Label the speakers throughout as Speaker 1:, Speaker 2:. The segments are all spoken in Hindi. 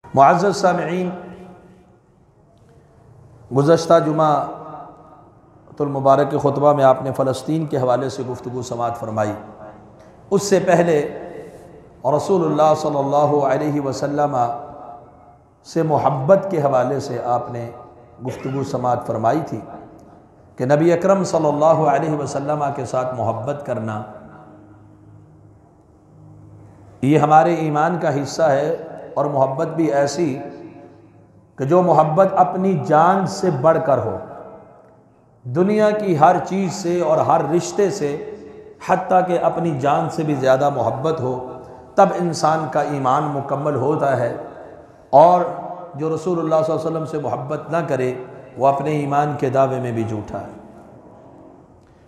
Speaker 1: मुअज़्ज़ज़ सामिईन, गुज़श्ता जुमा तुल मुबारक के ख़ुतबा में आपने फ़लस्तीन के हवाले से गुफ्तगू समाअत फरमाई। उससे पहले रसूलुल्लाह सल्लल्लाहु अलैहि वसल्लम से मोहब्बत के हवाले से आपने गुफ्तगू समाअत फरमाई थी कि नबी अकरम सल्लल्लाहु अलैहि वसल्लम के साथ मोहब्बत करना ये हमारे ईमान का हिस्सा है। और मोहब्बत भी ऐसी कि जो मोहब्बत अपनी जान से बढ़कर हो, दुनिया की हर चीज़ से और हर रिश्ते से, हत्ता कि अपनी जान से भी ज़्यादा मोहब्बत हो, तब इंसान का ईमान मुकम्मल होता है। और जो रसूलुल्लाह सल्लल्लाहु अलैहि वसल्लम से मोहब्बत ना करे वो अपने ईमान के दावे में भी झूठा है।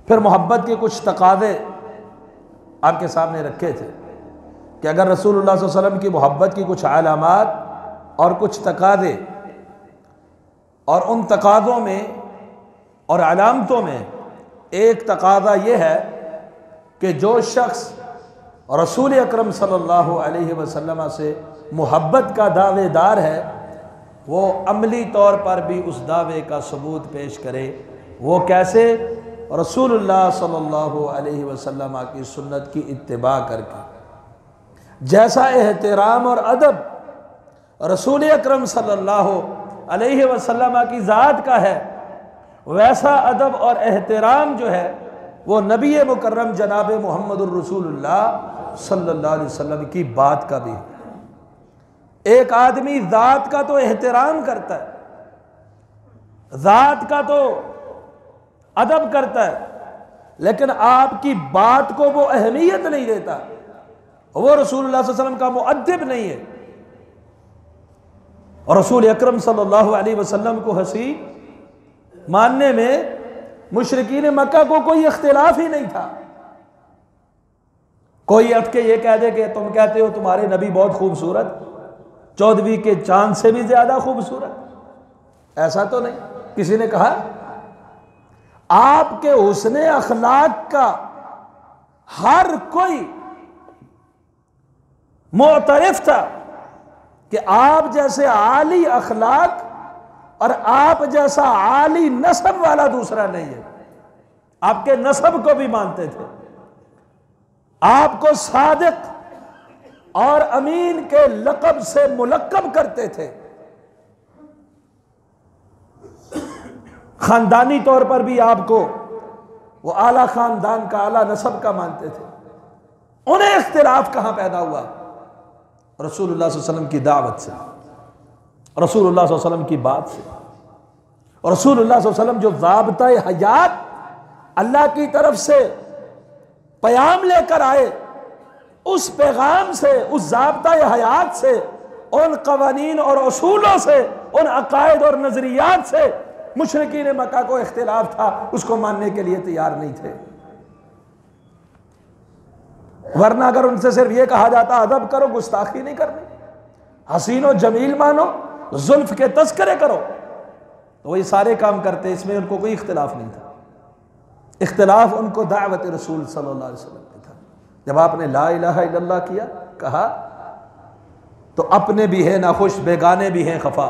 Speaker 1: फिर मोहब्बत के कुछ तकाज़े आपके सामने रखे थे कि अगर रसूलुल्लाह सल्लल्लाहु अलैहि वसल्लम की मोहब्बत की कुछ अलामात और कुछ तकाज़े, और उन तकाज़ों में और अलामतों में एक तकाज़ा ये है कि जो शख्स रसूल अकरम सल्लल्लाहु अलैहि वसल्लम से मोहब्बत का दावेदार है वो अमली तौर पर भी उस दावे का सबूत पेश करे। वो कैसे? रसूलुल्लाह सल्लल्लाहु अलैहि वसल्लम की सुन्नत की इत्तिबा करके। जैसा एहतराम और अदब रसूल अकरम सल्लल्लाहु अलैहि वसल्लम की ज़ात का है, वैसा अदब और एहतराम जो है वो नबी मुकर्रम जनाब मुहम्मदुर रसूलुल्लाह सल्लल्लाहु अलैहि वसल्लम की बात का भी है। एक आदमी ज़ात का तो एहतराम करता है, ज़ात का तो अदब करता है, लेकिन आपकी बात को वो अहमियत नहीं देता, वो रसूलुल्लाह सल्लल्लाहु अलैहि वसल्लम का मुअद्दिब नहीं है। और रसूल अकरम सल्लल्लाहु अलैहि वसल्लम को हसी मानने में मुशरिकीन मक्का को कोई इख्तिलाफ ही नहीं था। कोई अट के ये कह दे कि तुम कहते हो तुम्हारे नबी बहुत खूबसूरत, 14वीं के चांद से भी ज्यादा खूबसूरत, ऐसा तो नहीं। किसी ने कहा आपके हुस्ने अखलाक का हर कोई मुतरफ था कि आप जैसे आली अखलाक और आप जैसा आली नस्ब वाला दूसरा नहीं है। आपके नस्ब को भी मानते थे, आपको सादिक और अमीन के लक़ब से मुलक़्क़ब करते थे, खानदानी तौर पर भी आपको वो आला खानदान का, आला नस्ब का मानते थे। उन्हें इख्तिलाफ कहां पैदा हुआ? रसूलुल्लाह सल्लल्लाहु अलैहि वसल्लम की दावत से, रसूलुल्लाह सल्लल्लाहु अलैहि वसल्लम की बात से। रसूलुल्लाह सल्लल्लाहु अलैहि वसल्लम जो ज़ाब्ता-ए हयात अल्लाह की तरफ से पैगाम लेकर आए, उस पैगाम से, उस ज़ाब्ता-ए हयात से, उन क़वानीन और उसूलों से, उन अक़ायद और नज़रियात से मुशरिकीन मक्का को इख्तिलाफ था, उसको मानने के लिए तैयार नहीं थे। वरना अगर उनसे सिर्फ ये कहा जाता अदब करो, गुस्ताखी नहीं करनी, हसीन और जमील मानो, जुल्फ के तस्करे करो, तो वही सारे काम करते, इसमें उनको कोई इख्तिलाफ नहीं था। इख्तिलाफ उनको दावत रसूल सल्लल्लाहु अलैहि वसल्लम पे था। जब आपने ला इलाहा इल्लल्लाह किया, कहा, तो अपने भी हैं नाखुश, बेगाने भी हैं खफा।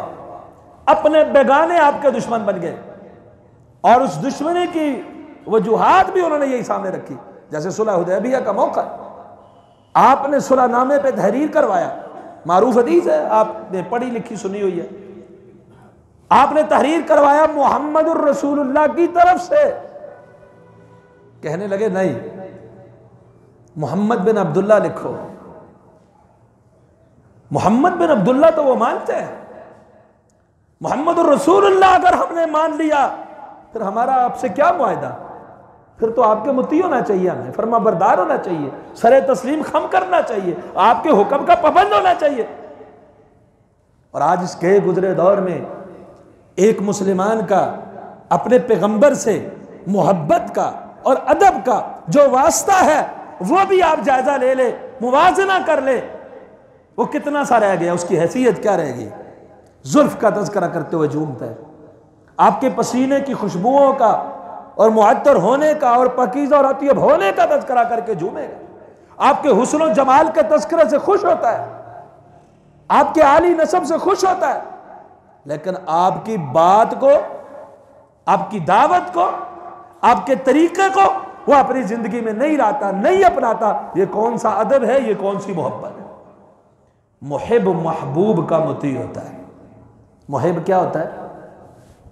Speaker 1: अपने बेगाने आपके दुश्मन बन गए और उस दुश्मनी की वजूहात भी उन्होंने यही सामने रखी। जैसे सुलह हुदैबिया का मौका, आपने सुलहनामे पे तहरीर करवाया, मारूफ हदीस है, आपने पढ़ी लिखी सुनी हुई है। आपने तहरीर करवाया मुहम्मदुर रसूलुल्लाह की तरफ से। कहने लगे नहीं, मोहम्मद बिन अब्दुल्ला लिखो। मोहम्मद बिन अब्दुल्ला तो वो मानते हैं, मुहम्मदुर रसूलुल्लाह अगर हमने मान लिया फिर हमारा आपसे क्या मुआहदा? फिर तो आपके मुती होना चाहिए, हमें फरमा बरदार होना चाहिए, सरे तस्लीम खम करना चाहिए, आपके हुक्म का पाबंद होना चाहिए। और आज इस गए गुजरे दौर में एक मुसलमान का अपने पैगंबर से मोहब्बत का और अदब का जो वास्ता है वो भी आप जायजा ले ले, मुवाजना कर ले, वो कितना सा रह गया, उसकी हैसियत क्या रहेगी? जुल्फ का तज़किरा करते हुए झूमता है, आपके पसीने की खुशबुओं का और मुअत्तर होने का और पकीज़ा और अतीब होने का तज़किरा करके झूमेगा, आपके हुस्न और जमाल के तज़किरे से खुश होता है, आपके आली नसब से खुश होता है, लेकिन आपकी बात को, आपकी दावत को, आपके तरीके को वो अपनी जिंदगी में नहीं लाता, नहीं अपनाता। ये कौन सा अदब है, ये कौन सी मोहब्बत है? मुहिब महबूब का मुती होता है। मुहिब क्या होता है?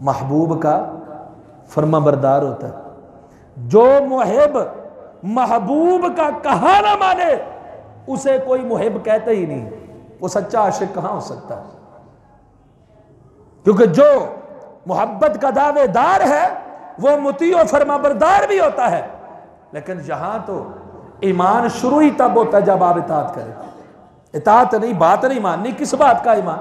Speaker 1: महबूब का फर्माबरदार होता है। जो मुहिब महबूब का कहा ना माने उसे कोई मुहिब कहते ही नहीं। वो सच्चा आशिक कहां हो सकता है? क्योंकि जो मोहब्बत का दावेदार है वो मुती और फर्माबरदार भी होता है। लेकिन यहां तो ईमान शुरू ही तब होता है जब आप इताअत करें। इताअत नहीं, बात नहीं माननी, किस बात का ईमान?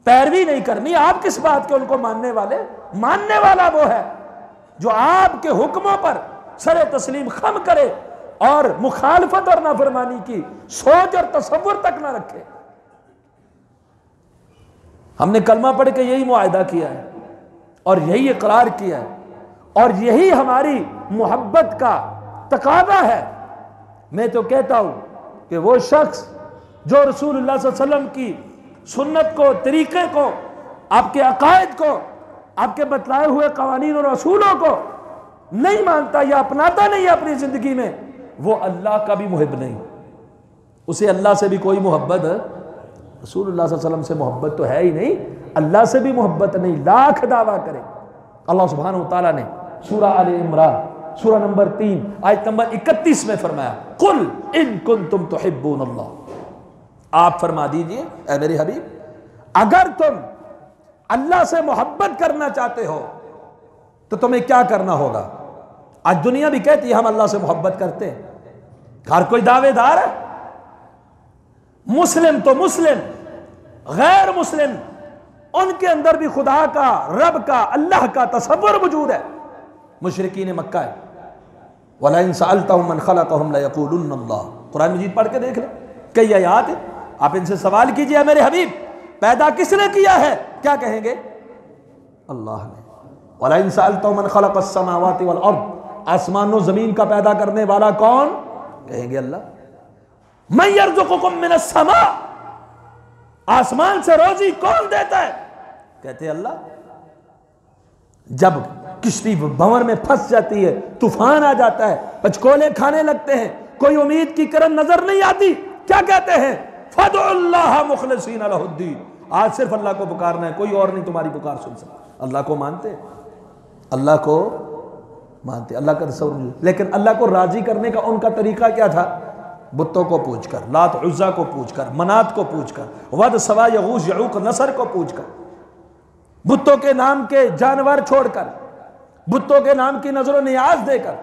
Speaker 1: पैरवी नहीं करनी, आप किस बात के उनको मानने वाले? मानने वाला वो है जो आपके हुक्मों पर सरे तस्लीम खम करे और मुखालफत और नाफरमानी की सोच और तसव्वुर तक ना रखे। हमने कलमा पढ़ के यही मुआहिदा किया है और यही इकरार किया है और यही हमारी मोहब्बत का तकादा है। मैं तो कहता हूं कि वो शख्स जो रसूलुल्लाह सल्लल्लाहु अलैहि वसल्लम की सुन्नत को, तरीके को, आपके अकायद को, आपके बतलाए हुए कवानीन और असूलों को नहीं मानता या अपनाता नहीं है अपनी जिंदगी में, वो अल्लाह का भी मुहिब नहीं। उसे अल्लाह से भी कोई मोहब्बत, रसूलुल्लाह सल्लल्लाहु अलैहि वसल्लम से मोहब्बत तो है ही नहीं, अल्लाह से भी मोहब्बत नहीं, लाख दावा करे। अल्लाह सुब्हानहू व तआला ने सूरा आले इमरान सूरा नंबर 3 आयत नंबर 31 में फरमाया, कुल इन कुंतुम तुहिब्बूनल्लाह। आप फरमा दीजिए ऐ मेरे हबीब, अगर तुम अल्लाह से मोहब्बत करना चाहते हो तो तुम्हें क्या करना होगा? आज दुनिया भी कहती है हम अल्लाह से मोहब्बत करते हैं, हर कोई दावेदार है। मुस्लिम तो मुस्लिम, गैर मुस्लिम, उनके अंदर भी खुदा का, रब का, अल्लाह का तसव्वुर मौजूद है। मुशरिकीन मक्का है, वला इन सअल्तहुम मन खलक़हुम लयक़ूलुन्न अल्लाह। कुरान मजीद पढ़ के देख ले, कई आयत है। आप इनसे सवाल कीजिए मेरे हबीब, पैदा किसने किया है? क्या कहेंगे? अल्लाह ने। वला इन सअल्तहुम मन खलक़स समावाति वल अर्द, आसमान और जमीन का पैदा करने वाला कौन? कहेंगे अल्लाह। मन यर्ज़ुकुकुम मिनस समा, आसमान से रोजी कौन देता है? कहते अल्लाह। जब किश्ती भंवर में फंस जाती है, तूफान आ जाता है, पचकोले खाने लगते हैं, कोई उम्मीद की किरण नजर नहीं आती, क्या कहते हैं? फदउल्लाह मुखलिसीन लहुद्दीन, आज सिर्फ अल्लाह को पुकारना है, कोई और नहीं तुम्हारी पुकार सुन सकता। अल्लाह को मानते, अल्लाह को मानते, अल्लाह का तस्वुर। लेकिन अल्लाह को राजी करने का उनका तरीका क्या था? बुत्तों को पूछकर, लात उज्जा को पूछकर, मनात को पूछकर, वद सवा यगूस यऊक नसर को पूछकर, बुत्तों के नाम के जानवर छोड़कर, बुत्तों के नाम की नजर नियाज देकर,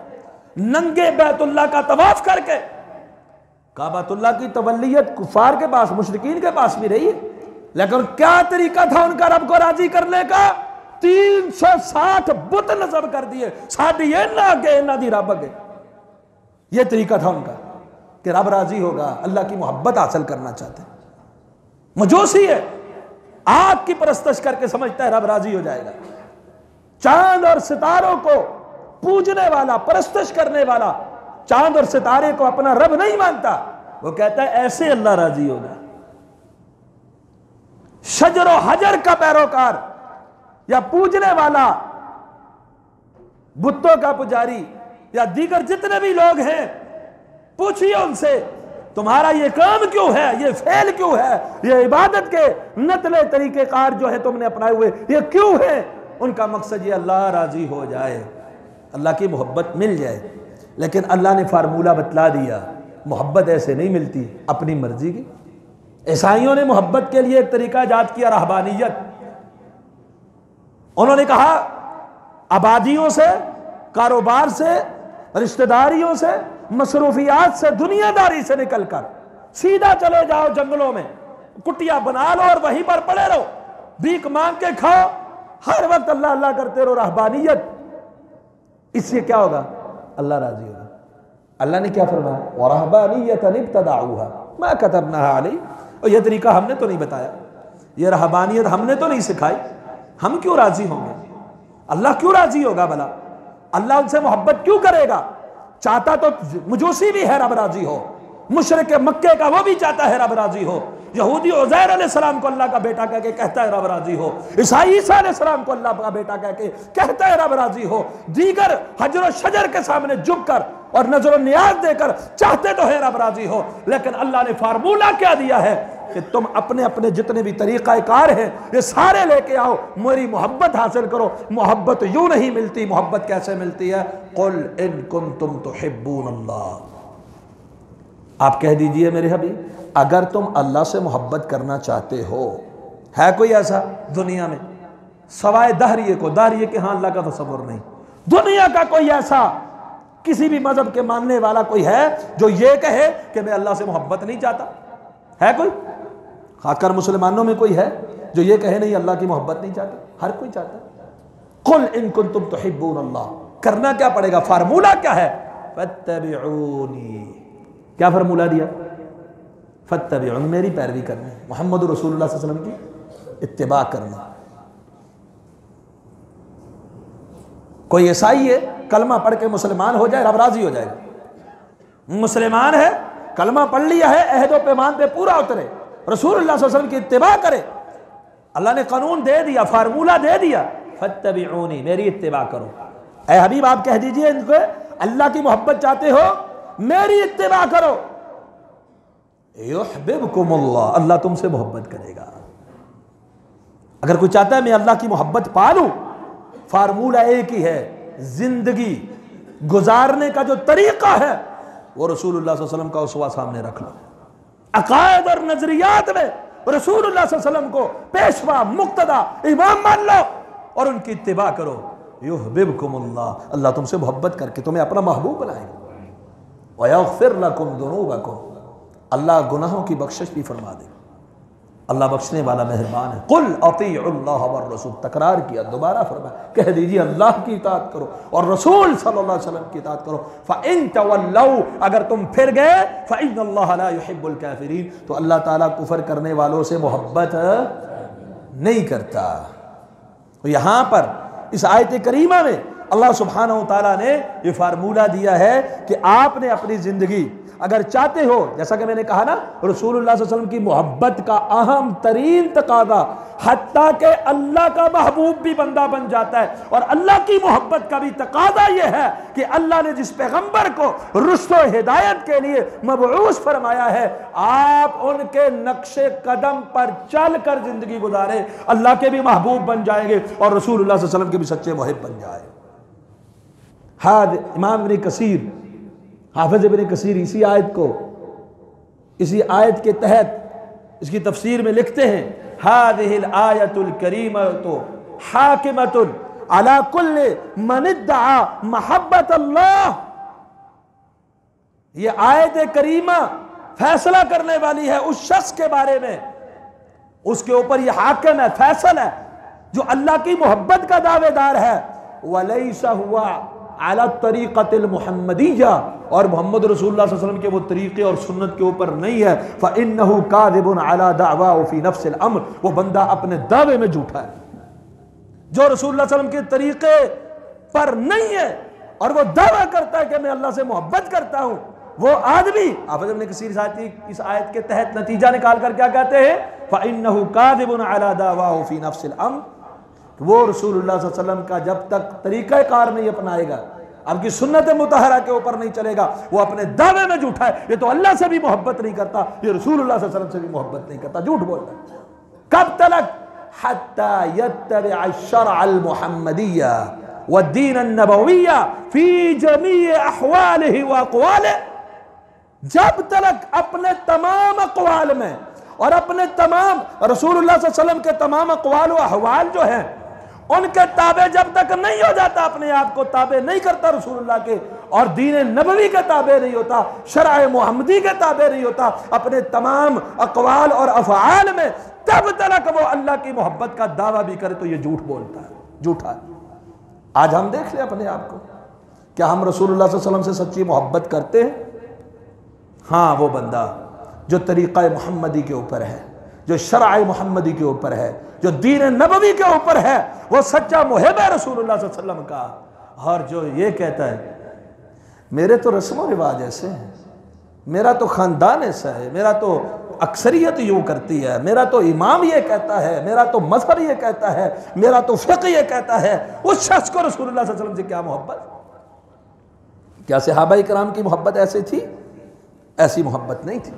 Speaker 1: नंगे बैतुल्लाह का तवाफ करके। काबातुल्लाह की तवल्लियत कुफार के पास, मुशरिकीन के पास भी रही है, लेकिन क्या तरीका था उनका रब को राजी करने का? 360 बुत नजब कर दिए, साडी ना के ना दी रब अगे। यह तरीका था उनका कि रब राजी होगा, अल्लाह की मोहब्बत हासिल करना चाहते। मजूसी है, आग की परस्तश करके समझता है रब राजी हो जाएगा। चांद और सितारों को पूजने वाला, परस्तश करने वाला, चांद और सितारे को अपना रब नहीं मानता, वो कहता है ऐसे अल्लाह राजी होगा। शजर हजर का पैरोकार या पूजने वाला, बुत्तों का पुजारी या दीगर जितने भी लोग हैं, पूछिए उनसे तुम्हारा ये काम क्यों है, ये फेल क्यों है, ये इबादत के नतले तरीकेकार जो है तुमने अपनाए हुए, ये क्यों है? उनका मकसद ये अल्लाह राजी हो जाए, अल्लाह की मोहब्बत मिल जाए। लेकिन अल्लाह ने फार्मूला बतला दिया, मोहब्बत ऐसे नहीं मिलती, अपनी मर्जी की। ईसाइयों ने मोहब्बत के लिए एक तरीका ईजाद किया, रहबानियत। उन्होंने कहा आबादियों से, कारोबार से, रिश्तेदारियों से, मसरूफियात से, दुनियादारी से निकलकर सीधा चले जाओ जंगलों में, कुटिया बना लो और वहीं पर पड़े रहो, भीख मांग के खाओ, हर वक्त अल्लाह अल्लाह करते रहो, रहबानियत। इससे क्या होगा? अल्लाह राजी होगा। अल्लाह ने क्या फरमाया? वरहबानियतन इब्तदाऊहा मा कतबनाहा अलैहिम। और यह तरीका हमने तो नहीं बताया, यह रहबानियत हमने तो नहीं सिखाई, हम क्यों राजी होंगे? अल्लाह क्यों राजी होगा भला? अल्लाह उनसे मोहब्बत क्यों करेगा? चाहता तो मजूसी भी है रब राजी हो, मुशरिक मक्के का वो भी चाहता है रब राजी हो, यहूदी उज़ैर अलैहिस्सलाम को अल्लाह का बेटा कह के कहता है रब राजी हो, ईसाई ईसा अलैहिस्सलाम को अल्लाह का बेटा कह के कहता है रब राजी हो, दीगर हजर और शजर के सामने झुक कर और नजर नियाज देकर चाहते तो है रब राजी हो, लेकिन अल्लाह ने फार्मूला क्या दिया है कि तुम अपने अपने जितने भी तरीक़ाकार हैं ये सारे लेके आओ, मेरी मोहब्बत हासिल करो। मोहब्बत यूं नहीं मिलती, मोहब्बत कैसे मिलती है? कुल इन कुंतुम तुहिब्बूनल्लाह, आप कह दीजिए मेरे हबीब अगर तुम अल्लाह से मोहब्बत करना चाहते हो, है कोई ऐसा दुनिया में सवाए दाहरिये को, दाहरिये के हाँ अल्लाह का तसव्वुर नहीं, दुनिया का कोई ऐसा किसी भी मजहब के मानने वाला कोई है जो ये कहे कि मैं अल्लाह से मोहब्बत नहीं चाहता? है कोई? खाकर मुसलमानों में कोई है जो ये कहे नहीं अल्लाह की मोहब्बत नहीं चाहता? हर कोई चाहता है। कुल इन कुंतुम तुहिब्बूनल्लाह, करना क्या पड़ेगा? फार्मूला क्या है? फत्तबिऊनी, क्या फार्मूला दिया? फत्तबिऊनी, मेरी पैरवी करनी, मोहम्मद रसूलुल्लाह सल्लल्लाहु अलैहि वसल्लम की इत्तिबा करना। कोई ईसाई है कलमा पढ़ के मुसलमान हो जाए, रब राजी हो जाएगा। मुसलमान है, कलमा पढ़ लिया है, अहद व पैमान पे पूरा उतरे, रसूलुल्लाह सल्लल्लाहु अलैहि वसल्लम की इत्तिबा करे, अल्लाह ने कानून दे दिया, फार्मूला दे दिया, फत्तबिऊनी, मेरी इत्तिबा करो। ऐ हबीब आप कह दीजिए इनको अल्लाह की मोहब्बत चाहते हो, मेरी इत्तिबा करो, युहिब्बुकुमुल्लाह, अल्लाह तुमसे मोहब्बत करेगा। अगर कोई चाहता है मैं अल्लाह की मोहब्बत पा लूं, फार्मूला एक ही है, जिंदगी गुजारने का जो तरीका है वो रसूलुल्लाह सल्लल्लाहु अलैहि वसल्लम का उसवा सामने रख लो, अकायद और नजरियात में रसूलुल्लाह सल्लल्लाहु अलैहि वसल्लम को पेशवा मुक्तदा इमाम मान लो और उनकी इत्तिबा करो। युहिब्बुकुमुल्लाह, अल्लाह तुमसे मोहब्बत करके तुम्हें अपना महबूब बनाएगा। व यग़फिर लकुम दुनूबकुम, अल्लाह गुनाहों की बख्शिश भी फरमा देगा, अल्लाह बख्शने वाला मेहरबान है। कुल अतीउल्लाह व रसूल, तकरार किया, दोबारा फरमाया, कह दीजिए अल्लाह की इताअत करो और रसूल सल्लल्लाहु अलैहि वसल्लम की इताअत करो। फ़इन तवल्लौ, अगर तुम फिर गए, फ़इन्नल्लाह ला युहिब्बुल काफ़िरीन, तो अल्लाह ताला कुफर करने वालों से मोहब्बत नहीं करता। तो यहाँ पर इस आयत करीमा में अल्लाह सुब्हानहू तआला ने ये फार्मूला दिया है कि आपने अपनी जिंदगी अगर चाहते हो, जैसा कि मैंने कहा ना, रसूलुल्लाह सल्लल्लाहु अलैहि वसल्लम की मोहब्बत का अहम तरीन तकाज़ा, हत्ता के अल्लाह का महबूब भी बंदा बन जाता है, और अल्लाह की मोहब्बत का भी तकाज़ा यह है कि अल्लाह ने जिस पैगंबर को रुश्द व हिदायत के लिए मबऊस फरमाया है, आप उनके नक्शे कदम पर चल कर जिंदगी गुजारे, अल्लाह के भी महबूब बन जाएंगे और रसूलुल्लाह सल्लल्लाहु अलैहि वसल्लम के भी सच्चे मुहिब बन जाए। इमाम इब्न कसीर, हाफिज इब्न कसीर इसी आयत के तहत इसकी तफसीर में लिखते हैं, हादिहिल आयतुल करीमतु हाकिमतुन अला कुल्लि मन इद्दआ महब्बत अल्लाह, ये आयत करीमा फैसला करने वाली है उस शख्स के बारे में, उसके ऊपर ये हाकिम है, फैसल है, जो अल्लाह की मोहब्बत का दावेदार है। वलैसा हुआ अला तरीक़तिल मुहम्मदिया, और मोहम्मद रसूलुल्लाह सल्लल्लाहु अलैहि वसल्लम के वो तरीक़े और सुन्नत के ऊपर नहीं है। फ़इन्नहु काज़िबुन अला दअवाहु फ़ी नफ्सिल अम्र, वो बंदा अपने दावे में झूठा है, जो रसूलुल्लाह सल्लल्लाहु अलैहि वसल्लम के तरीक़े पर नहीं है और वो दावा करता है कि मैं अल्लाह से मोहब्बत करता हूँ, वो आदमी हाफ़िज़ इब्न कसीर इस आयत के तहत नतीजा निकाल कर क्या कहते हैं? फ़इन्नहु काज़िबुन अला दअवाहु फ़ी नफ्सिल अम्र, वो रसूलुल्लाह सल्लल्लाहु अलैहि वसल्लम का जब तक तरीक़ाकार नहीं अपनाएगा, आपकी सुन्नत मुतहरा के ऊपर नहीं चलेगा, वो अपने दावे में झूठा है। ये तो अल्लाह से भी मोहब्बत नहीं करता, ये रसूलुल्लाह सल्लल्लाहु अलैहि वसल्लम से भी मोहब्बत नहीं करता, झूठ बोल रहा है। कब तलक? हत्ता यत्तबिअ अश-शरअल मुहम्मदिया व दीन अन-नबविया फी जमीइ अहवालिहि व अक़वालिहि, जब तलक अपने तमाम अक़वाल में और अपने तमाम रसूलुल्लाह सल्लल्लाहु अलैहि वसल्लम के तमाम अक़वाल व अहवाल जो हैं उनके ताबे जब तक नहीं हो जाता, अपने आप को ताबे नहीं करता रसूलुल्लाह के, और दीन नबवी के ताबे नहीं होता, शरअ मुहम्मदी के ताबे नहीं होता अपने तमाम अक़वाल और अफ़आल में, तब तक वो अल्लाह की मोहब्बत का दावा भी करे तो ये झूठ बोलता है, झूठा है। आज हम देख लें अपने आप को, क्या हम रसूलुल्लाह सल्लल्लाहु अलैहि वसल्लम से सच्ची मोहब्बत करते हैं? हाँ, वो बंदा जो तरीक़ा मुहम्मदी के ऊपर है, जो शरअ मुहम्मदी के ऊपर है, जो दीन नबवी के ऊपर है, वो सच्चा मुहिब है रसूलुल्लाह सल्लल्लाहु अलैहि वसल्लम का। और जो ये कहता है मेरे तो रस्म व रिवाज ऐसे हैं, मेरा तो ख़ानदान ऐसा है, मेरा तो अक्सरियत यूँ करती है, मेरा तो इमाम ये कहता है, मेरा तो मजहब ये कहता है, मेरा तो फ़िक़्ह ये कहता है, उस शख्स को रसूलुल्लाह सल्लल्लाहु अलैहि वसल्लम से क्या मोहब्बत? क्या सहाबाए किराम की मोहब्बत ऐसी थी? ऐसी मोहब्बत नहीं थी,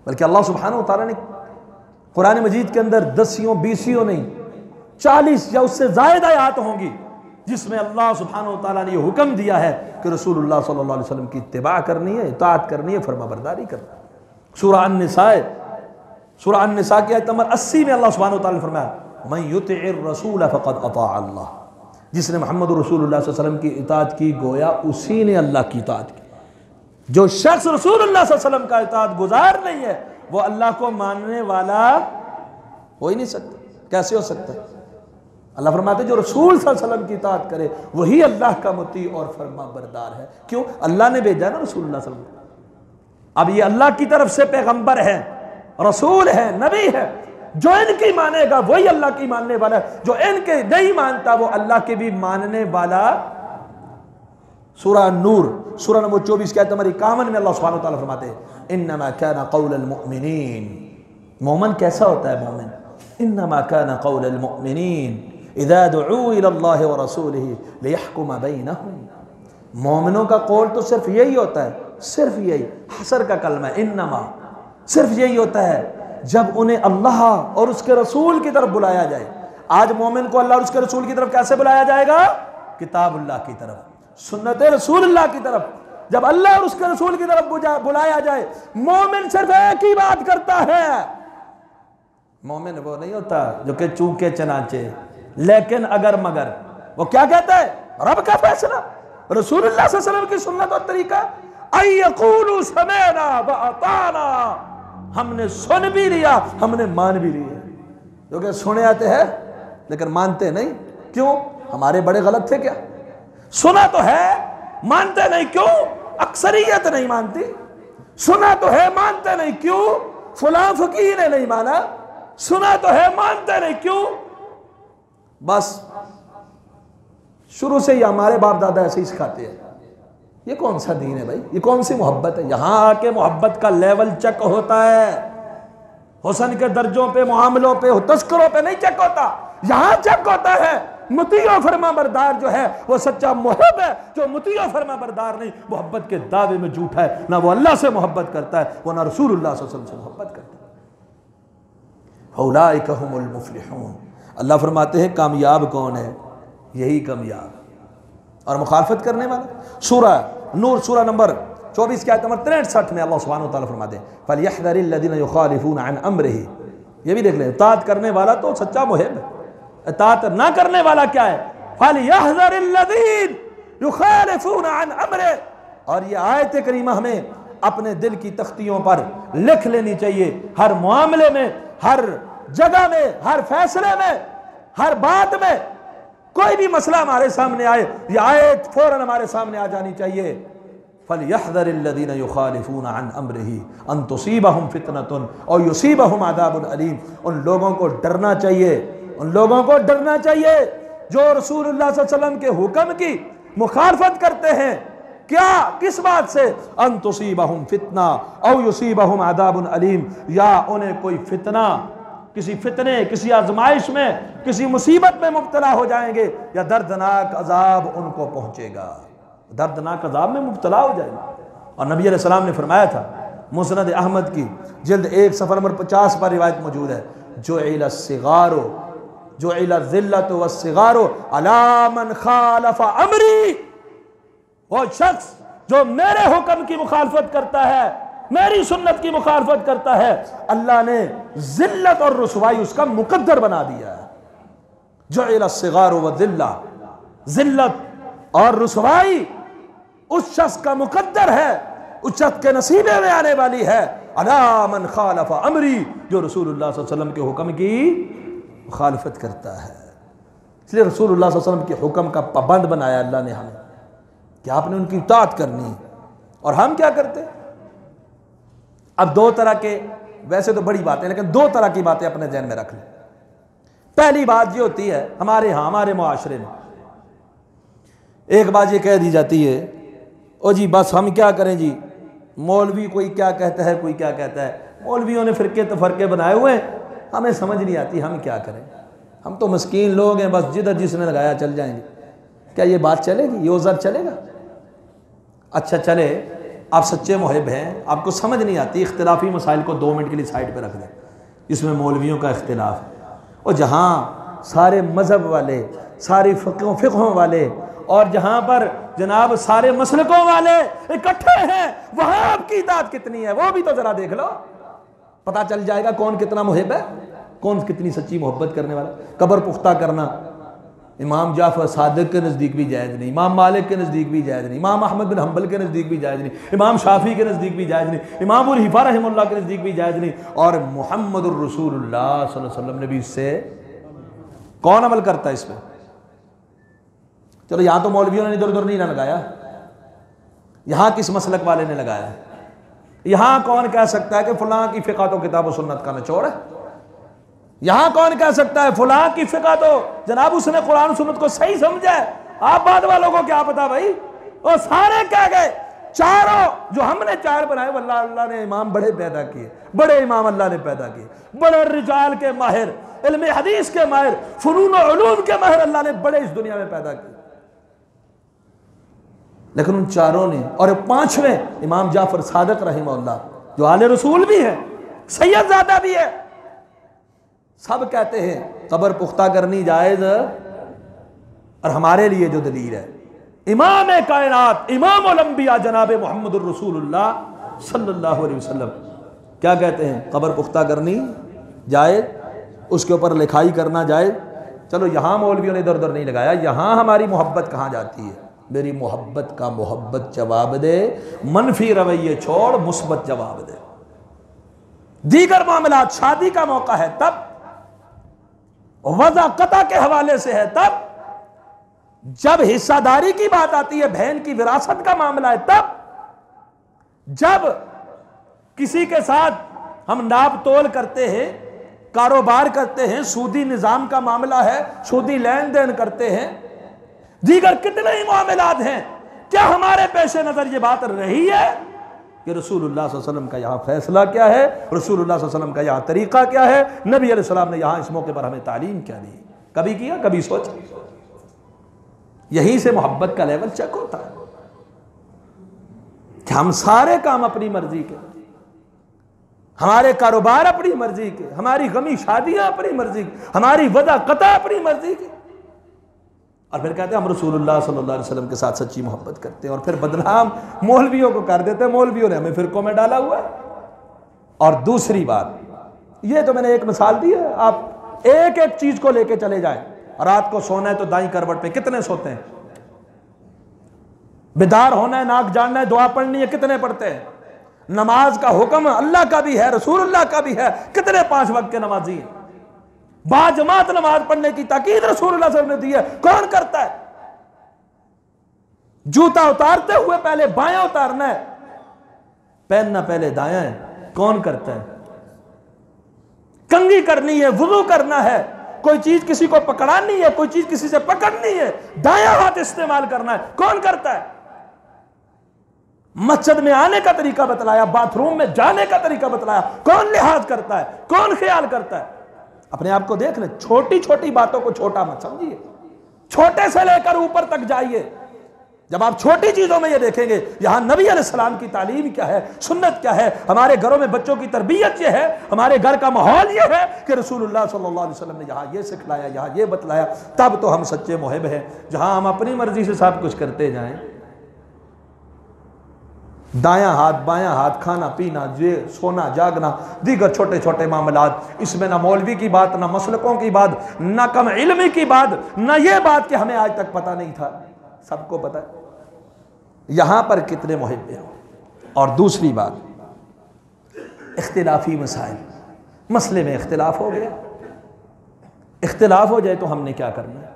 Speaker 1: बल्कि अल्लाह सुब्हानहू व तआला ने कुरान मजीद के अंदर 10 20 नहीं 40 या उससे ज़ायदा आयत होंगी जिसमें अल्लाह सुब्हानहू व तआला ने यह हुक्म दिया है कि रसूलुल्लाह सल्लल्लाहु अलैहि वसल्लम की इत्तिबा करनी है, इताअत करनी है, फरमाबरदारी करनी है। सूरह अन-निसा की आयत नंबर 80 में अल्लाह सुब्हानहू व तआला ने फरमाया मन युतिइर रसूल फ़क़द अता अल्लाह, जिसने मोहम्मद रसूलुल्लाह सल्लल्लाहु अलैहि वसल्लम की इताअत की गोया उसी ने अल्लाह की इताअत की। जो शख्स रसूलुल्लाह सल्लल्लाहु अलैहि वसल्लम का इताअत गुजार नहीं है वो अल्लाह को मानने वाला हो ही नहीं सकता। कैसे हो सकता है? अल्लाह फरमाते जो रसूल सल्लल्लाहु अलैहि वसल्लम की इताअत करे वही अल्लाह का मुती और फरमाबरदार है। क्यों? अल्लाह ने भेजा ना रसूलुल्लाह सल्लल्लाहु अलैहि वसल्लम। अब ये अल्लाह की तरफ से पैगंबर है, रसूल है, नबी है, जो इनकी मानेगा वही अल्लाह की मानने वाला है, जो इनके नहीं मानता वो अल्लाह के भी मानने वाला। सूरह नूर सूरह नंबर 24 की आयत नंबर 51 में अल्लाह सुब्हानहू व तआला फरमाते हैं इन्नमा काना क़ौलुल मुमिनीन, मोमिन कैसा होता है मोमिन? इन्नमा काना क़ौलुल मुमिनीन इज़ा दुऊ इलल्लाहि व रसूलिही लियहकुम बैनहुम। मोमिनों का कौल तो सिर्फ यही होता है, सिर्फ यही हसर का कलमा है, इन्नमा, सिर्फ यही होता है जब उन्हें अल्लाह और उसके रसूल की तरफ बुलाया जाए। आज मोमिन को अल्लाह और उसके रसूल की तरफ कैसे बुलाया जाएगा? किताबुल्लाह की तरफ, सुन्नत रसूलुल्लाह की तरफ। जब अल्लाह और उसके रसूल की तरफ बुलाया जाए, मोमिन सिर्फ एक ही बात करता है। मोमिन वो नहीं होता जो कि चूके चनाचे, लेकिन अगर मगर वो क्या कहता है? रब का फैसला, रसूलुल्लाह सल्लल्लाहु अलैहि वसल्लम की सुन्नत और तरीका। अयक़ूलु समेना व अताना, हमने सुन भी लिया, हमने मान भी लिया। जो कि सुने आते हैं लेकिन मानते नहीं। क्यों? हमारे बड़े गलत थे क्या? सुना तो है, मानते नहीं। क्यों? अक्सरियत नहीं मानती। सुना तो है, मानते नहीं। क्यों? फलां फकीर ने नहीं माना। सुना तो है, मानते नहीं। क्यों? बस शुरू से ही हमारे बाप दादा ऐसे ही सिखाते हैं। ये कौन सा दीन है भाई? ये कौन सी मोहब्बत है? यहां आके मोहब्बत का लेवल चेक होता है। हुस्न के दर्जों पे, मामलों पे, तस्करों पे नहीं चेक होता, यहां चेक होता है। मुतीओ फरमा बरदार जो है वो सच्चा मुहब है। जो मुतीओ फरमा बरदार नहीं, मोहब्बत के दावे में झूठा है। ना वो अल्लाह से मोहब्बत करता है, वो ना रसूलुल्लाह सल्लल्लाहु अलैहि वसल्लम से मोहब्बत करता है। उलाइका हुमुल मुफ्लिहून। अल्लाह फरमाते हैं कामयाब कौन है? यही कामयाब। और मुखालफत करने वाला। सूरह नूर सूरह नंबर 24 की आयत नंबर 63 में अल्लाह सुब्हानहू व तआला फरमाते हैं फलयहज़रिल लज़ीना युखालिफून अन अम्रिही। ये भी देख लें, इताअत करने वाला तो सच्चा मुहिब है। इताअत ना करने वाला क्या है? फलयहज़रिल लज़ीना युखालिफून अन अम्रिही। और ये आयत करीमा हमें अपने दिल की तख्तियों पर लिख लेनी चाहिए। हर मामले में, हर जगह में, हर फैसले में, हर बात में कोई भी मसला हमारे सामने आए, यह आयत फौरन हमारे सामने आ जानी चाहिए। फलयहज़रिल लज़ीना युखालिफून अन अम्रिही अन तुसीबहुम फितनतुन और युसीबहुम अज़ाबुन अलीम। उन लोगों को डरना चाहिए, उन लोगों को डरना चाहिए जो रसूलुल्लाह सल्लल्लाहु अलैहि वसल्लम के हुक्म की मुखालफत करते हैं। क्या? किस बात से? अन तुसीबहुम फितना औ युसीबहुम अज़ाबुन अलीम, या उन्हें कोई फितना, किसी फितने, किसी आजमाइश में, किसी मुसीबत में मुब्तला हो जाएंगे, या दर्दनाक अजाब उनको पहुंचेगा, दर्दनाक अजाब में मुब्तला हो जाएंगे। और नबी अलैहि सलाम ने फरमाया था, मुस्नद अहमद की जिल्द 1 सफ़र नंबर 50 पर रिवायत मौजूद है, जो इलस्सिगारो जो इलज़िल्लतु वस्सिगारो अला मन खालफ अमरी। वो शख्स जो मेरे हुक्म की मुखालफत करता है, मेरी सुन्नत की मुखालफत करता है, अल्लाह ने जिल्लत और रुसवाई उसका मुकद्दर बना दिया है। जुइल सिगार व जिल्ला, जिल्लत और रुसवाई उस शख्स का मुकद्दर है, उस शख्स के नसीबे में आने वाली है। अला मन खालफ अमरी, जो रसूलुल्लाह सल्लल्लाहु अलैहि वसल्लम के हुक्म की मुखालफत करता है। इसलिए रसूलुल्लाह सल्लल्लाहु अलैहि वसल्लम के हुक्म का पाबंद बनाया अल्लाह ने हमें कि आपने उनकी इताअत करनी। और हम क्या करते? अब दो तरह के, वैसे तो बड़ी बातें, लेकिन दो तरह की बातें अपने ज़हन में रख लें। पहली बात ये होती है हमारे यहाँ, हमारे मुआशरे में एक बात ये कह दी जाती है, ओ जी बस हम क्या करें जी, मौलवी कोई क्या कहता है, कोई क्या कहता है, मौलवियों ने फिरके तफरके बनाए हुए हैं, हमें समझ नहीं आती हम क्या करें। हम तो मस्कीन लोग हैं, बस जिधर जिसने लगाया चल जाएंगे। क्या ये बात चलेगी? ये उज़र चलेगा? अच्छा चले, आप सच्चे मुहिब हैं, आपको समझ नहीं आती, इख्तिलाफी मसाइल को 2 मिनट के लिए साइड पर रख दें, इसमें मौलवियों का इख्तिलाफ है। और जहाँ सारे मज़हब वाले, सारी फ़िक़्हों वाले और जहाँ पर जनाब सारे मसलकों वाले इकट्ठे हैं, वहाँ आपकी इताअत कितनी है वो भी तो ज़रा देख लो, पता चल जाएगा कौन कितना मुहिब है, कौन कितनी सच्ची मोहब्बत करने वाला। कब्र पुख्ता करना इमाम जाफर सादिक के नज़दीक भी जायज़ नहीं, इमाम मालिक के नज़दीक भी जायज़ नहीं, इमाम अहमद बिन हम्बल के नज़दीक भी जायज़ नहीं, इमाम शाफी के नज़दीक भी जायज़ नहीं, इमाम अबू हनीफा रहमतुल्लाह के नज़दीक भी जायज़ नहीं, और मुहम्मदुर रसूलुल्लाह सल्लल्लाहु अलैहि वसल्लम ने भी इससे कौन अमल करता है इस पर? चलो यहाँ तो मौलवियों ने इधर उधर नहीं लगाया, यहाँ किस मसलक वाले ने लगाया? यहाँ कौन कह सकता है कि फलां की फ़िक़ा तो किताब व सुन्नत का निचोड़ है? यहाँ कौन कह सकता है फलां की फ़िक़ा तो जनाब उसने कुरान सुन्नत को सही समझा है? आप बाद वालों को क्या पता भाई? और सारे कह गए, चारों जो हमने 4 बनाए, वल्लाह अल्लाह ने इमाम बड़े पैदा किए, बड़े इमाम अल्लाह ने पैदा किए, बड़े रिजाल के माहिर, इल्म हदीस के माहिर, फ़ुनून व उलूम के माहिर अल्लाह ने बड़े इस दुनिया में पैदा किए। लेकिन उन चारों ने, और 5वें इमाम जाफर सादिक रहमतुल्लाह जो आले रसूल भी है, सैयदजादा भी है, सब कहते हैं कब्र पुख्ता करनी जायज़। और हमारे लिए जो दलील है इमाम कायनात इमाम उल अंबिया जनाब मुहम्मदुर रसूलुल्लाह सल्लल्लाहु अलैहि वसल्लम क्या कहते हैं? कब्र पुख्ता करनी जायज़, उसके ऊपर लिखाई करना जायज़। चलो यहाँ मौलवियों ने इधर उधर नहीं लगाया, यहाँ हमारी मोहब्बत कहाँ जाती है? मेरी मोहब्बत का मोहब्बत जवाब दे, मनफी रवैये छोड़, मुस्बत जवाब दे। दीगर मामलात, शादी का मौका है तब, वज़ा कता के हवाले से है तब, जब हिस्सादारी की बात आती है, बहन की विरासत का मामला है तब, जब किसी के साथ हम नाप तोल करते हैं, कारोबार करते हैं, सूदी निजाम का मामला है, सूदी लेन देन करते हैं, दीगर कितने ही मामलात हैं। क्या हमारे पेशे नजर ये बात रही है कि रसूलुल्लाह सल्लल्लाहु अलैहि वसल्लम का यहाँ फैसला क्या है, रसूलुल्लाह सल्लल्लाहु अलैहि वसल्लम का यहाँ तरीका क्या है, नबी अलैहि सलाम ने यहाँ इस मौके पर हमें तालीम क्या दी? कभी किया? कभी सोचा? यहीं से मोहब्बत का लेवल चेक होता है कि हम सारे काम अपनी मर्जी के, हमारे कारोबार अपनी मर्जी के, हमारी गमी शादियां अपनी मर्जी की, हमारी वदा कता अपनी मर्जी की, और फिर कहते हैं हम रसूलुल्लाह सल्लल्लाहु अलैहि वसल्लम के साथ सच्ची मोहब्बत करते हैं, और फिर बदनाम मौलवियों को कर देते हैं, मौलवियों ने हमें फिरकों में डाला हुआ है। और दूसरी बात, ये तो मैंने एक मिसाल दी है, आप एक एक चीज को लेके चले जाएं। रात को सोना है तो दाई करवट पे कितने सोते हैं? बेदार होना है, नाक जानना है, दुआ पढ़नी है, कितने पढ़ते हैं? नमाज का हुक्म अल्लाह का भी है, रसूलुल्लाह का भी है, कितने 5 वक्त के नमाजी हैं? बाजमात नमाज पढ़ने की ताकीद रसूलुल्लाह सल्लल्लाहु अलैहि वसल्लम ने दी है, कौन करता है? जूता उतारते हुए पहले बायां उतारना है, पहनना पहले दायां है, कौन करता है? कंघी करनी है, वुजू करना है, कोई चीज किसी को पकड़ानी है, कोई चीज किसी से पकड़नी है, दायां हाथ इस्तेमाल करना है, कौन करता है? मस्जिद में आने का तरीका बतलाया, बाथरूम में जाने का तरीका बतलाया, कौन लिहाज करता है, कौन ख्याल करता है? अपने आप को देख ले, छोटी छोटी बातों को छोटा मत समझिए, छोटे से लेकर ऊपर तक जाइए। जब आप छोटी चीजों में ये देखेंगे यहां नबी अलैहिस्सलाम की तालीम क्या है, सुन्नत क्या है, हमारे घरों में बच्चों की तरबियत ये है, हमारे घर का माहौल ये है कि रसूलुल्लाह सल्लल्लाहु अलैहि वसल्लम ने यहां ये सिखलाया, यहां ये बतलाया, तब तो हम सच्चे मुहिब हैं। जहां हम अपनी मर्जी से सब कुछ करते जाएं, दायां हाथ बायां हाथ, खाना पीना, जे सोना जागना, दीगर छोटे छोटे मामलात, इसमें ना मौलवी की बात, ना मसलकों की बात, ना कम इल्मी की बात, ना ये बात कि हमें आज तक पता नहीं था, सबको पता है यहां पर कितने मुहिब हैं। और दूसरी बात, इख्तिलाफी मसाइल, मसले में इख्तिलाफ हो गया, इख्तिलाफ हो जाए तो हमने क्या करना है?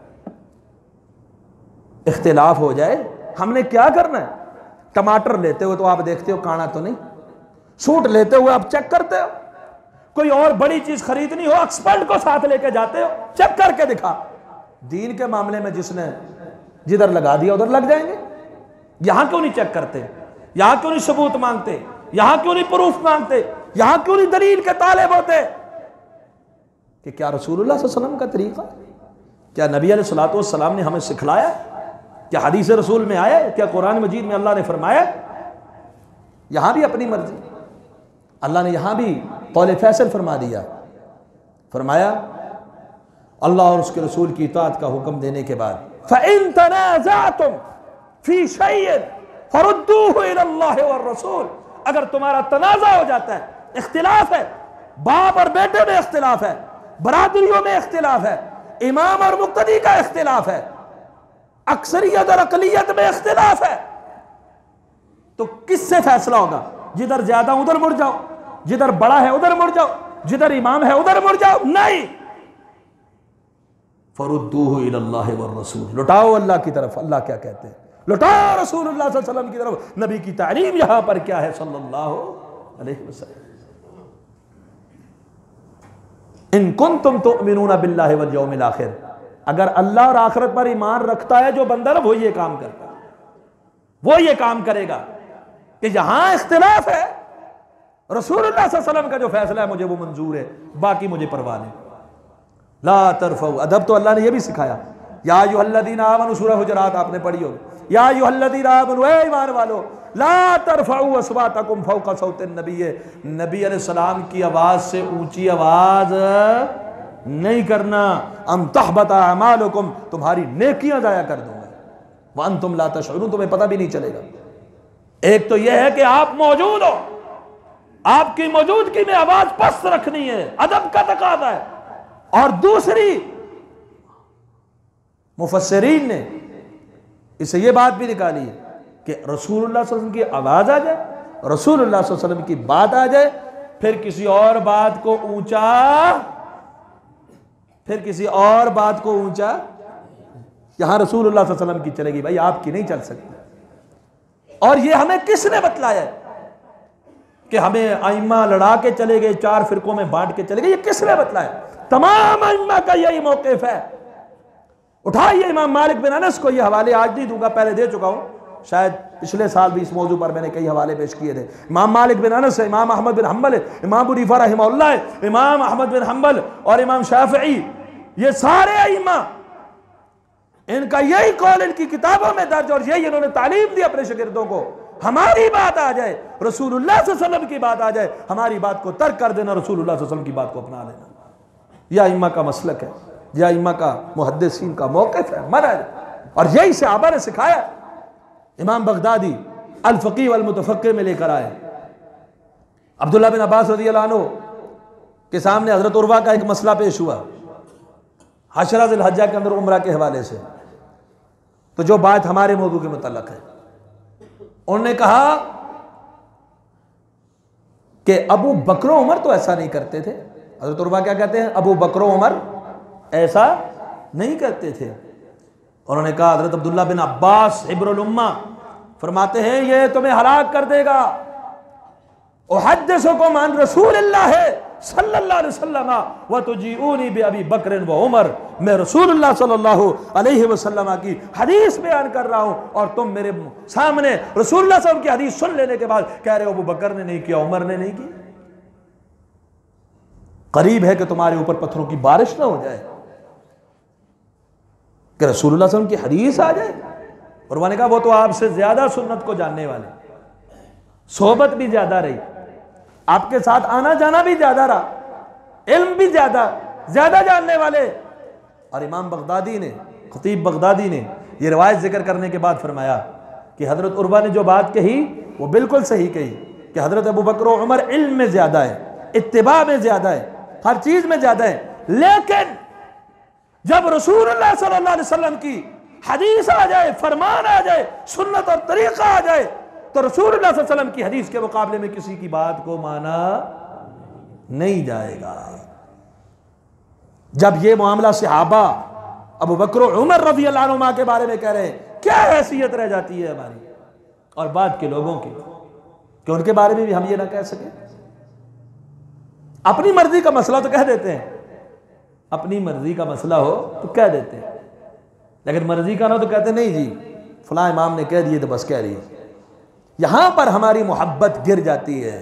Speaker 1: इख्तिलाफ हो जाए हमने क्या करना है? टमाटर लेते हो तो आप देखते हो काना तो नहीं, सूट लेते हुए आप चेक करते हो, कोई और बड़ी चीज खरीदनी हो एक्सपर्ट को साथ लेके जाते हो, चेक करके दिखा। दीन के मामले में जिसने जिधर लगा दिया उधर लग जाएंगे। यहां क्यों नहीं चेक करते? यहां क्यों नहीं सबूत मांगते? यहां क्यों नहीं प्रूफ मांगते? यहां क्यों नहीं दलील के तालिब होते कि क्या रसूलुल्लाह सल्लल्लाहु अलैहि वसल्लम का तरीका, क्या नबी अलैहिस्सलातु वस्सलाम ने हमें सिखलाया, क्या हदीस रसूल में आया, क्या कुरान मजीद में अल्लाह ने फरमाया। यहां भी अपनी मर्जी, अल्लाह ने यहां भी कौल फैसल फरमा दिया। फरमाया अल्लाह और उसके रसूल की इताअत का हुक्म देने के बाद फ़इन तनाज़अतुम फ़ी शैइन फरुद्दूहु इलल्लाहि वर रसूल, अगर तुम्हारा तनाज़ा हो जाता है, इख्तिलाफ है, बाप और बेटे में इख्तिलाफ है, बरादरियों में इख्तिलाफ है, इमाम और मुक्तदी का इख्तिलाफ है, अक्सरियत और अकलियत में इख्तिलाफ है, तो किससे फैसला होगा? जिधर ज्यादा उधर मुड़ जाओ, जिधर बड़ा है उधर मुड़ जाओ, जिधर इमाम है उधर मुड़ जाओ? नहीं, फरुद्दूहु इलल्लाहि वर रसूल, लुटाओ अल्लाह की तरफ। अल्लाह क्या कहते हैं? लुटाओ रसूलुल्लाह सल्लल्लाहु अलैहि वसल्लम की तरफ। नबी की तालीम यहां पर क्या है? सल्लल्लाहु अलैहि वसल्लम, इन कुंतुम तुमिनूना बिल्लाहि वल यौमिल आखिर, अगर अल्लाह और आखिरत पर ईमान रखता है जो बंदा ना, वो ये काम करता है, वो ये काम करेगा कि जहां इख्तिलाफ है, रसूलुल्लाह सल्लल्लाहु अलैहि वसल्लम का जो फैसला है मुझे वो मंजूर है, बाकी मुझे परवाह नहीं। ला तरफऊ, अदब तो अल्लाह ने ये भी सिखाया। या अय्युहल्लज़ीना आमनू, सूरह हुजरात आपने पढ़ी होगी। या अय्युहल्लज़ीना आमनू, ए ईमान वालो, ला तरफऊ अस्वातकुम फौका सौतिन नबी, नबी अलैहिस्सलाम की आवाज से ऊंची आवाज नहीं करना। अम तहबता अमालुकुम, तुम्हारी नेकियां जाया कर दूंगा। व अंतुम ला तशउरून, तुम्हें पता भी नहीं चलेगा। एक तो यह है कि आप मौजूद हो, आपकी मौजूदगी में आवाज पस्त रखनी है, अदब का तकाज़ा है। और दूसरी, मुफस्सिरीन ने इससे यह बात भी निकाली है कि रसूलुल्लाह सल्लल्लाहु अलैहि वसल्लम की आवाज आ जाए, रसूलुल्लाह सल्लल्लाहु अलैहि वसल्लम की बात आ जाए, फिर किसी और बात को ऊंचा, यहां रसूलुल्लाह सल्लल्लाहु अलैहि वसल्लम की चलेगी, भाई आपकी नहीं चल सकती। और यह हमें किसने बतलाया कि हमें आइम्मा लड़ा के चले गए, 4 फिरकों में बांट के चले गए? ये किसने बतलाया? तमाम आइम्मा का यही मौक़िफ़ है। उठाइए इमाम मालिक बिन अनस को, ये हवाले आज नहीं दूंगा, पहले दे चुका हूं, शायद पिछले साल भी इस मौजू पर मैंने कई हवाले पेश किए थे। इमाम मालिक बिन अनस है, इमाम अहमद बिन हम्बल है, इमाम अबू हनीफा रहमहुल्लाह है, इमाम अहमद बिन हम्बल और इमाम शाफिई, ये सारे आइम्मा, इनका यही कौल इनकी किताबों में दर्ज, और यही इन्होंने तालीम दी अपने शागिर्दों को। हमारी बात आ जाए, रसूलुल्लाह सल्लल्लाहु अलैहि वसल्लम की बात आ जाए, हमारी बात को तर्क कर देना, रसूलुल्लाह सल्लल्लाहु अलैहि वसल्लम की बात को अपना लेना। यह आइम्मा का मसलक है, यह आइम्मा का मुहद्दिसीन का मौक़िफ़ है, मनहज, और यही सहाबा ने सिखाया। इमाम बगदादी अल फ़क़ीह वल मुतफ़क्किर में लेकर आए, अब्दुल्लाह बिन अब्बास रज़ियल्लाहु अन्हु के सामने हज़रत उर्वा का एक मसला पेश हुआ, हशरा ज़िलहज्जा के अंदर उम्रा के हवाले से। तो जो बात हमारे मौजू के मुतल्लक़ है, उन्होंने कहा कि अबू बकर उमर तो ऐसा नहीं करते थे। हज़रत उर्वा क्या कहते हैं? अबू बकर उमर ऐसा नहीं करते थे। उन्होंने कहा, हज़रत अब्दुल्लाह बिन अब्बास हिब्रुल उम्मा फरमाते हैं, ये तुम्हें हलाक कर देगा। उहद्दिसुकुम अन रसूलिल्लाह सल्लल्लाहु अलैहि वसल्लम व तुजीऊनी बि अबी बकर व उमर, मैं रसूलुल्लाह सल्लल्लाहु अलैहि वसल्लम की हदीस बयान कर रहा हूं और तुम मेरे सामने रसूलुल्लाह सल्लल्लाहु अलैहि वसल्लम की हदीस सुन लेने के बाद कह रहे हो अबू बकर ने नहीं किया, उमर ने नहीं किया। करीब है कि तुम्हारे ऊपर पत्थरों की बारिश ना हो जाए कि रसूलुल्लाह सल्लल्लाहु अलैहि वसल्लम की हदीस आ जाए। और उन्होंने कहा, वो तो आपसे ज्यादा सुन्नत को जानने वाले, सोहबत भी ज्यादा रही, आपके साथ आना जाना भी ज्यादा रहा, इल्म भी ज्यादा जानने वाले। और इमाम बगदादी ने, खतीब बगदादी ने यह रिवायत जिक्र करने के बाद फरमाया कि हजरत उर्वा ने जो बात कही वो बिल्कुल सही कही कि हजरत अबू बकर और उमर इल्म में ज्यादा है, इत्तिबा में ज्यादा है, हर चीज में ज्यादा है। लेकिन जब रसूलुल्लाह सल्लल्लाहु अलैहि वसल्लम की हदीस आ जाए, फरमान आ जाए, सुन्नत और तरीका आ जाए, तो रसूलुल्लाह सल्लल्लाहु अलैहि वसल्लम की हदीस के मुकाबले में किसी की बात को माना नहीं जाएगा। जब ये मामला सहाबा अबू बकर और उमर रज़ियल्लाहु अन्हुमा के बारे में कह रहे हैं, क्या हैसियत रह जाती है हमारी और बाद के लोगों की कि उनके बारे में भी हम ये ना कह सकें। अपनी मर्जी का मसला तो कह देते हैं, अपनी मर्जी का मसला हो तो कह देते हैं, लेकिन मर्जी का ना तो कहते नहीं जी फलां इमाम ने कह दिए तो बस कह रही है। यहां पर हमारी मोहब्बत गिर जाती है।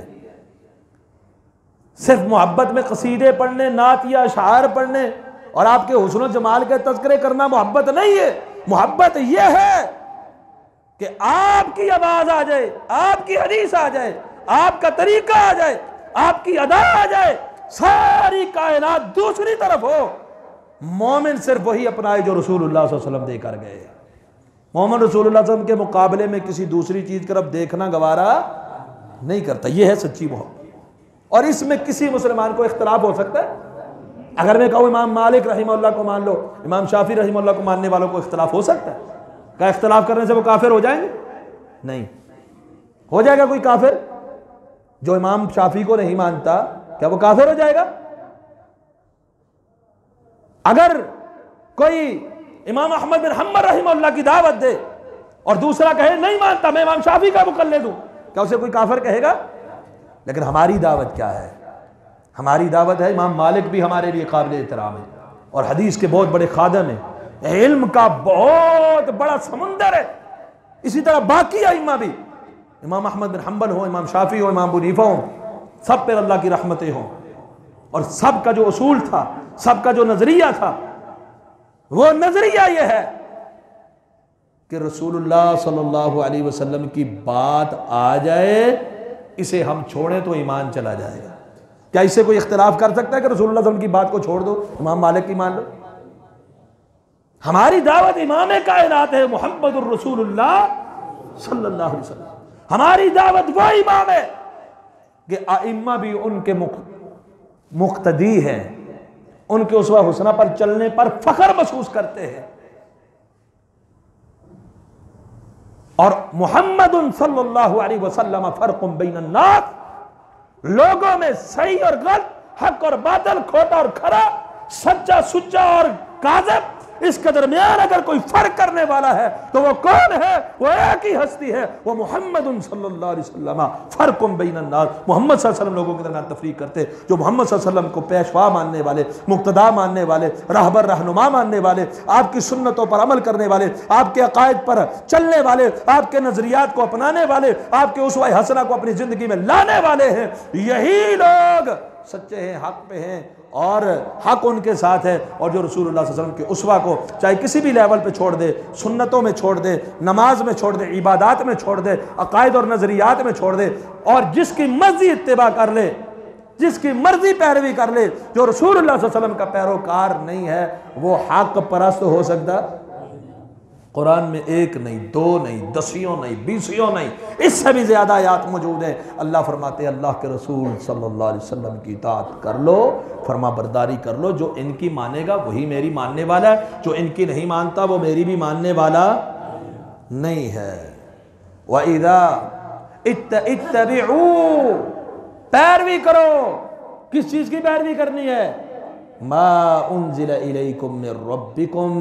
Speaker 1: सिर्फ मोहब्बत में कसीदे पढ़ने, नात या अशार पढ़ने और आपके हुस्न जमाल के तज़किरे करना मोहब्बत नहीं है। मोहब्बत यह है कि आपकी आवाज आ जाए, आपकी हदीस आ जाए, आपका तरीका आ जाए, आपकी अदा आ जाए, सारी कायनात दूसरी तरफ हो। मोमिन सिर्फ वही अपनाए जो रसूलुल्लाह सल्लल्लाहु अलैहि वसल्लम देकर गए। मोमिन रसूलुल्लाह सल्लल्लाहु अलैहि वसल्लम के मुकाबले में किसी दूसरी चीज की तरफ देखना गवारा नहीं करता। यह है सच्ची मोहब्बत। और इसमें किसी मुसलमान को इख्तलाफ हो सकता है। अगर मैं कहूँ इमाम मालिक रहिमहुल्लाह को मान लो, इमाम शाफी रहिमहुल्लाह को मानने वालों को इख्तलाफ हो सकता है। क्या इख्तलाफ करने से वो काफिर हो जाएंगे? नहीं। हो जाएगा कोई काफिर जो इमाम शाफी को नहीं मानता, क्या वो काफिर हो जाएगा? अगर कोई इमाम अहमद बिन हम्बल रहिमहुल्लाह की दावत दे और दूसरा कहे नहीं मानता, मैं इमाम शाफी का मुकल्लिद हूं, क्या उसे कोई काफिर कहेगा? लेकिन हमारी दावत क्या है? हमारी दावत है इमाम मालिक भी हमारे लिए काबिल एहतराम है और हदीस के बहुत बड़े खादम है, इल्म का बहुत बड़ा समुंदर है। इसी तरह बाकी अइम्मा भी, इमाम अहमद बिन हम्बल हो, इमाम शाफी हो, इमाम अबू हनीफा हो, सब पर अल्लाह की रहमतें हों। और सबका जो उसूल था, सबका जो नजरिया था, वो नजरिया ये है कि रसूलुल्लाह सल्लल्लाहु अलैहि वसल्लम की बात आ जाए, इसे हम छोड़ें तो ईमान चला जाएगा। क्या इससे कोई इख्तिलाफ कर सकता है कि रसूलुल्लाह सल्लल्लाहु अलैहि वसल्लम की बात को छोड़ दो, इमाम मालिक की मान लो? हमारी दावत इमाम कायनात है मुहम्मदुर रसूलुल्लाह सल्लल्लाहु अलैहि वसल्लम। हमारी दावत वो इमाम है कि आइम्मा भी उनके मुक्तदी हैं, उनके उसवा हुस्ना पर चलने पर फख्र महसूस करते हैं। और मुहम्मदुन सल्लल्लाहु अलैहि वसल्लम फर्कुम बैनन नास, लोगों में सही और गलत, हक और बातिल, खोटा और खरा, सच्चा सुच्चा और काज़िब, इसके दरमियान अगर कोई फर्क करने वाला है तो वो कौन है? वो एक ही हस्ती है, वो मुहम्मदुन सल्लल्लाहु अलैहि वसल्लम फर्कुम बैनन नास। मोहम्मद सल्लल्लाहु अलैहि वसल्लम लोगों के दरमियान तफरीक करते, जो मोहम्मद सल्लल्लाहु अलैहि वसल्लम को पेशवा मानने वाले, मुक्तदा मानने वाले, रहबर रहनुमा मानने वाले, आपकी सुन्नतों पर अमल करने वाले, आपके अकायद पर चलने वाले, आपके नजरियात को अपनाने वाले, आपके उसवा हसना को अपनी जिंदगी में लाने वाले हैं, यही लोग सच्चे हैं, हक पे हैं और हक उनके साथ है। और जो रसूलुल्लाह सल्लल्लाहु अलैहि वसल्लम के उसवा को चाहे किसी भी लेवल पे छोड़ दे, सुन्नतों में छोड़ दे, नमाज में छोड़ दे, इबादात में छोड़ दे, अकायद और नजरियात में छोड़ दे, और जिसकी मर्जी इत्तिबा कर ले, जिसकी मर्जी पैरवी कर ले, जो रसूलुल्लाह सल्लल्लाहु अलैहि वसल्लम का पैरोकार नहीं है, वो हक परस्त हो सकता? कुरान में एक नहीं, दो नहीं, दसियों नहीं, बीसियों नहीं, इससे भी ज्यादा आयात मौजूद है। अल्लाह फरमाते हैं अल्लाह के रसूल सल्लल्लाहु अलैहि वसल्लम की इताअत कर लो, फरमा बरदारी कर लो। जो इनकी मानेगा वही मेरी मानने वाला है, जो इनकी नहीं मानता वो मेरी भी मानने वाला नहीं है। व इदा इत्तबिउ, पैरवी करो। किस चीज की पैरवी करनी है? मा उन्जिला इलैकुम मिर रब्बिकुम,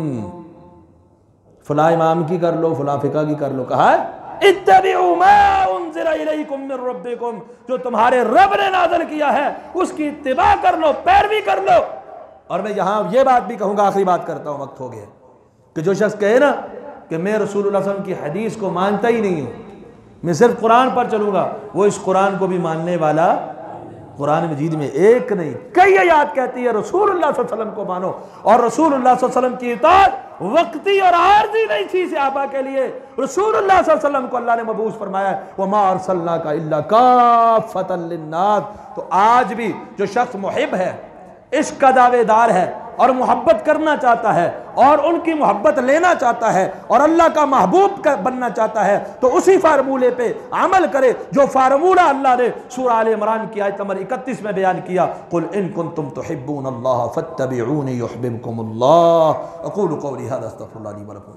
Speaker 1: फला इमाम की कर लो, फला फिका की कर लो। कहा इत्तबिउ मा उन्जिला इलैकुम मिर रब्बिकुम, जो तुम्हारे रब ने नाज़िल किया है उसकी इत्तिबा कर लो, पैरवी कर लो। और मैं यहां ये बात भी कहूंगा, आखिरी बात करता हूं, वक्त हो गया, कि जो शख्स कहे ना कि मैं रसूलुल्लाह सल्लल्लाहु अलैहि वसल्लम की हदीस को मानता ही नहीं हूं, मैं सिर्फ कुरान पर चलूंगा, वो इस कुरान को भी मानने वाला कुरान मजीद में एक नहीं कई आयत कहती है रसूलुल्लाह सल्लल्लाहु अलैहि वसल्लम को मानो। और रसूलुल्लाह सल्लल्लाहु अलैहि वसल्लम की इताअत वक्ती और आरजी नहीं थी सहाबा के लिए। रसूलुल्लाह सल्लल्लाहु अलैहि वसल्लम को अल्लाह ने मबूस फरमाया वमा अरसलनाका इल्ला काफ़तन लिन्नास। तो आज भी जो शख्स मुहिब है, इश्क का दावेदार है और मोहब्बत करना चाहता है और उनकी मोहब्बत लेना चाहता है और अल्लाह का महबूब बनना चाहता है, तो उसी फार्मूले पे अमल करे जो फार्मूला अल्लाह ने सूरह आल इमरान की आयत नंबर 31 में बयान किया। कुल इन कुंतुम तुहिब्बूनल्लाह फत्तबिऊनी युहब्बुकुमुल्लाह। अक़ूलु क़ौली हाज़ा अस्तग़फ़िरुल्लाह ली व लकुम।